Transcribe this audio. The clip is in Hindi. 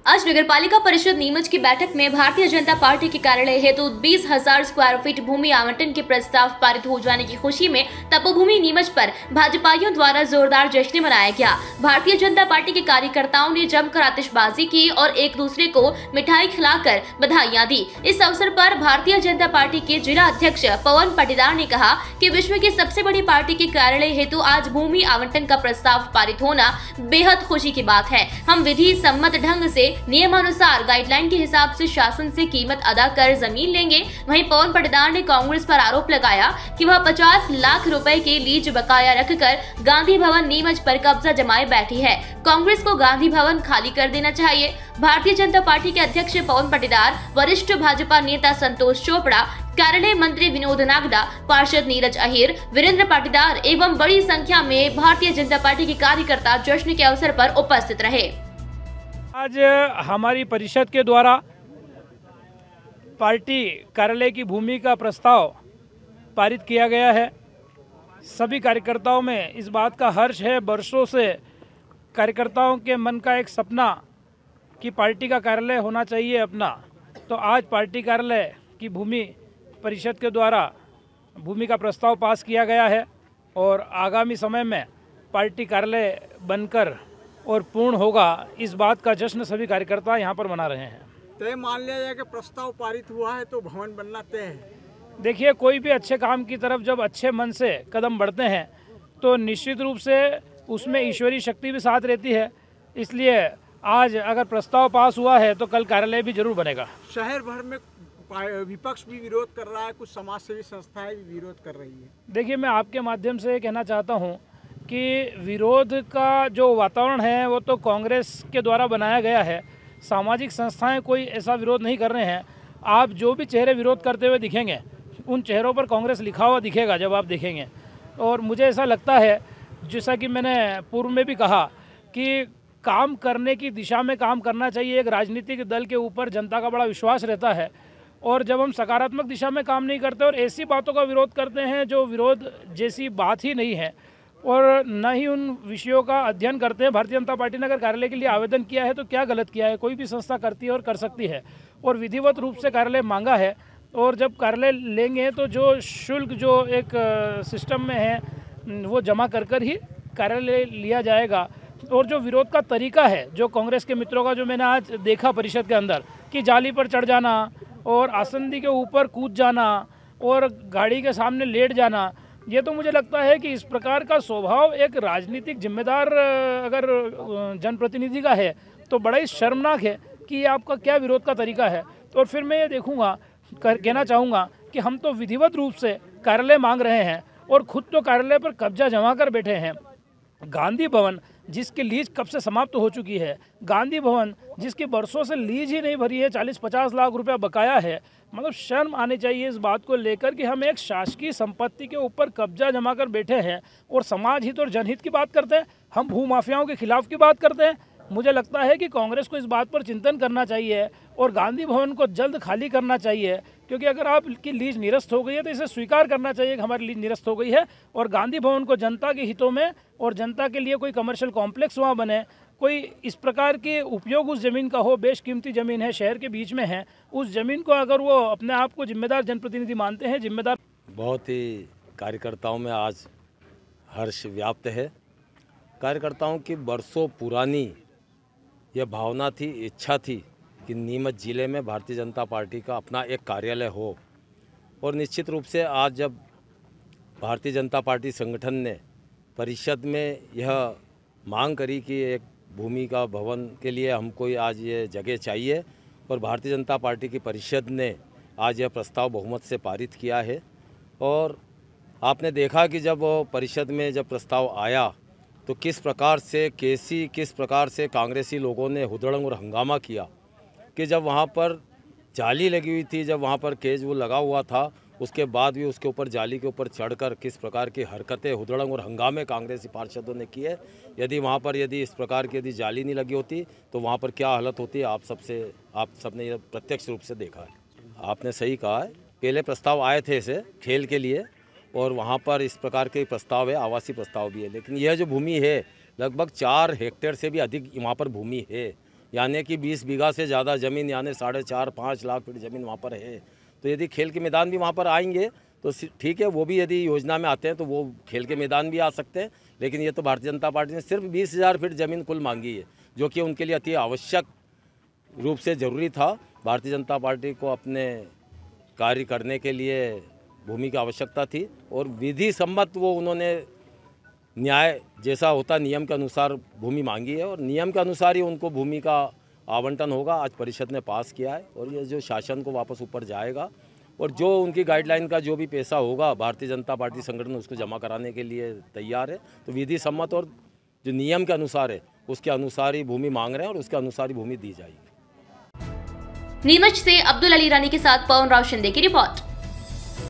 आज नगरपालिका परिषद नीमच की बैठक में भारतीय जनता पार्टी के कार्यालय हेतु 20,000 स्क्वायर फीट भूमि आवंटन के प्रस्ताव पारित हो जाने की खुशी में तपोभूमि नीमच पर भाजपाइयों द्वारा जोरदार जश्न मनाया गया। भारतीय जनता पार्टी के कार्यकर्ताओं ने जमकर आतिशबाजी की और एक दूसरे को मिठाई खिलाकर बधाइयां दी। इस अवसर पर भारतीय जनता पार्टी के जिला अध्यक्ष पवन पाटीदार ने कहा कि विश्व की सबसे बड़ी पार्टी के कार्यालय हेतु आज भूमि आवंटन का प्रस्ताव पारित होना बेहद खुशी की बात है। हम विधि सम्मत ढंग से नियमानुसार गाइडलाइन के हिसाब से शासन से कीमत अदा कर जमीन लेंगे। वहीं पवन पाटीदार ने कांग्रेस पर आरोप लगाया कि वह 50 लाख रुपए के लीज बकाया रखकर गांधी भवन नीमच पर कब्जा जमाए बैठी है। कांग्रेस को गांधी भवन खाली कर देना चाहिए। भारतीय जनता पार्टी के अध्यक्ष पवन पाटीदार, वरिष्ठ भाजपा नेता संतोष चोपड़ा, कार्यालय मंत्री विनोद नागदा, पार्षद नीरज अहिर, वीरेंद्र पाटीदार एवं बड़ी संख्या में भारतीय जनता पार्टी के कार्यकर्ता जश्न के अवसर पर उपस्थित रहे। आज हमारी परिषद के द्वारा पार्टी कार्यालय की भूमि का प्रस्ताव पारित किया गया है। सभी कार्यकर्ताओं में इस बात का हर्ष है। वर्षों से कार्यकर्ताओं के मन का एक सपना कि पार्टी का कार्यालय होना चाहिए अपना, तो आज पार्टी कार्यालय की भूमि परिषद के द्वारा भूमि का प्रस्ताव पास किया गया है और आगामी समय में पार्टी कार्यालय बनकर और पूर्ण होगा, इस बात का जश्न सभी कार्यकर्ता यहाँ पर मना रहे हैं। तय मान लिया जाए कि प्रस्ताव पारित हुआ है तो भवन बनना तय है। देखिए, कोई भी अच्छे काम की तरफ जब अच्छे मन से कदम बढ़ते हैं तो निश्चित रूप से उसमें ईश्वरीय शक्ति भी साथ रहती है। इसलिए आज अगर प्रस्ताव पास हुआ है तो कल कार्यालय भी जरूर बनेगा। शहर भर में विपक्ष भी विरोध कर रहा है, कुछ समाज सेवी संस्थाएं भी विरोध कर रही है। देखिए, मैं आपके माध्यम से कहना चाहता हूँ कि विरोध का जो वातावरण है वो तो कांग्रेस के द्वारा बनाया गया है। सामाजिक संस्थाएं कोई ऐसा विरोध नहीं कर रहे हैं। आप जो भी चेहरे विरोध करते हुए दिखेंगे उन चेहरों पर कांग्रेस लिखा हुआ दिखेगा जब आप देखेंगे। और मुझे ऐसा लगता है, जैसा कि मैंने पूर्व में भी कहा, कि काम करने की दिशा में काम करना चाहिए। एक राजनीतिक दल के ऊपर जनता का बड़ा विश्वास रहता है और जब हम सकारात्मक दिशा में काम नहीं करते और ऐसी बातों का विरोध करते हैं जो विरोध जैसी बात ही नहीं है और न ही उन विषयों का अध्ययन करते हैं। भारतीय जनता पार्टी ने अगर कार्यालय के लिए आवेदन किया है तो क्या गलत किया है? कोई भी संस्था करती है और कर सकती है और विधिवत रूप से कार्यालय मांगा है। और जब कार्यालय लेंगे तो जो शुल्क जो एक सिस्टम में है वो जमा कर ही कार्यालय लिया जाएगा। और जो विरोध का तरीका है जो कांग्रेस के मित्रों का, जो मैंने आज देखा परिषद के अंदर, कि जाली पर चढ़ जाना और आसंदी के ऊपर कूद जाना और गाड़ी के सामने लेट जाना, ये तो मुझे लगता है कि इस प्रकार का स्वभाव एक राजनीतिक जिम्मेदार अगर जनप्रतिनिधि का है तो बड़ा ही शर्मनाक है कि ये आपका क्या विरोध का तरीका है। तो फिर मैं ये देखूंगा, कहना चाहूँगा कि हम तो विधिवत रूप से कार्यालय मांग रहे हैं और खुद तो कार्यालय पर कब्जा जमा कर बैठे हैं। गांधी भवन जिसकी लीज कब से समाप्त हो चुकी है, गांधी भवन जिसकी बरसों से लीज ही नहीं भरी है, 40-50 लाख रुपया बकाया है। मतलब शर्म आनी चाहिए इस बात को लेकर कि हम एक शासकीय संपत्ति के ऊपर कब्जा जमा कर बैठे हैं और समाज हित और जनहित की बात करते हैं। हम भूमाफियाओं के खिलाफ की बात करते हैं। मुझे लगता है कि कांग्रेस को इस बात पर चिंतन करना चाहिए और गांधी भवन को जल्द खाली करना चाहिए, क्योंकि अगर आपकी लीज निरस्त हो गई है तो इसे स्वीकार करना चाहिए कि हमारी लीज निरस्त हो गई है और गांधी भवन को जनता के हितों में और जनता के लिए कोई कमर्शियल कॉम्प्लेक्स वहाँ बने, कोई इस प्रकार के उपयोग उस ज़मीन का हो। बेशकीमती ज़मीन है, शहर के बीच में है, उस ज़मीन को अगर वो अपने आप को जिम्मेदार जनप्रतिनिधि मानते हैं, जिम्मेदार। बहुत ही कार्यकर्ताओं में आज हर्ष व्याप्त है। कार्यकर्ताओं की बरसों पुरानी यह भावना थी, इच्छा थी कि नीमच ज़िले में भारतीय जनता पार्टी का अपना एक कार्यालय हो और निश्चित रूप से आज जब भारतीय जनता पार्टी संगठन ने परिषद में यह मांग करी कि एक भूमि का भवन के लिए हमको आज ये जगह चाहिए और भारतीय जनता पार्टी की परिषद ने आज यह प्रस्ताव बहुमत से पारित किया है। और आपने देखा कि जब परिषद में जब प्रस्ताव आया तो किस प्रकार से कांग्रेसी लोगों ने हुदड़ंग और हंगामा किया कि जब वहाँ पर जाली लगी हुई थी, जब वहाँ पर केज वो लगा हुआ था, उसके बाद भी उसके ऊपर जाली के ऊपर चढ़कर किस प्रकार की हरकतें, हुदड़ंग और हंगामे कांग्रेसी पार्षदों ने किए। यदि वहाँ पर इस प्रकार की जाली नहीं लगी होती तो वहाँ पर क्या हालत होती, आप सबने ये प्रत्यक्ष रूप से देखा है। आपने सही कहा है, पहले प्रस्ताव आए थे इसे खेल के लिए और वहाँ पर इस प्रकार के प्रस्ताव है, आवासीय प्रस्ताव भी है, लेकिन यह जो भूमि है लगभग 4 हेक्टेयर से भी अधिक वहाँ पर भूमि है यानी कि 20 बीघा से ज़्यादा ज़मीन यानी 4.5-5 लाख फीट ज़मीन वहाँ पर है। तो यदि खेल के मैदान भी वहाँ पर आएंगे तो ठीक है, वो भी यदि योजना में आते हैं तो वो खेल के मैदान भी आ सकते हैं। लेकिन ये तो भारतीय जनता पार्टी ने सिर्फ 20,000 फीट ज़मीन कुल मांगी है, जो कि उनके लिए अति आवश्यक रूप से ज़रूरी था। भारतीय जनता पार्टी को अपने कार्य करने के लिए भूमि की आवश्यकता थी और विधि सम्मत वो उन्होंने न्याय जैसा होता नियम के अनुसार भूमि मांगी है और नियम के अनुसार ही उनको भूमि का आवंटन होगा। आज परिषद ने पास किया है और ये जो शासन को वापस ऊपर जाएगा और जो उनकी गाइडलाइन का जो भी पैसा होगा भारतीय जनता पार्टी संगठन उसको जमा कराने के लिए तैयार है। तो विधि सम्मत और जो नियम के अनुसार है उसके अनुसार ही भूमि मांग रहे हैं और उसके अनुसार ही भूमि दी जाएगी। नीमच से अब्दुल अली रानी के साथ पवन राव शिंदे की रिपोर्ट।